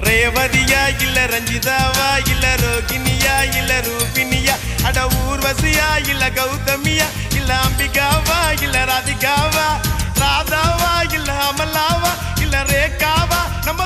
ரேவதியா இல்ல ரஞ்சிதாவா இல்ல ரோகிணியா இல்ல ரூபினியா அட ஊர்வசியா இல்ல கௌதமியா இல்ல அம்பிகாவா இல்ல ராதிகாவா ராதாவா இல்ல அமலாவா இல்ல ரேகாவா நம்ம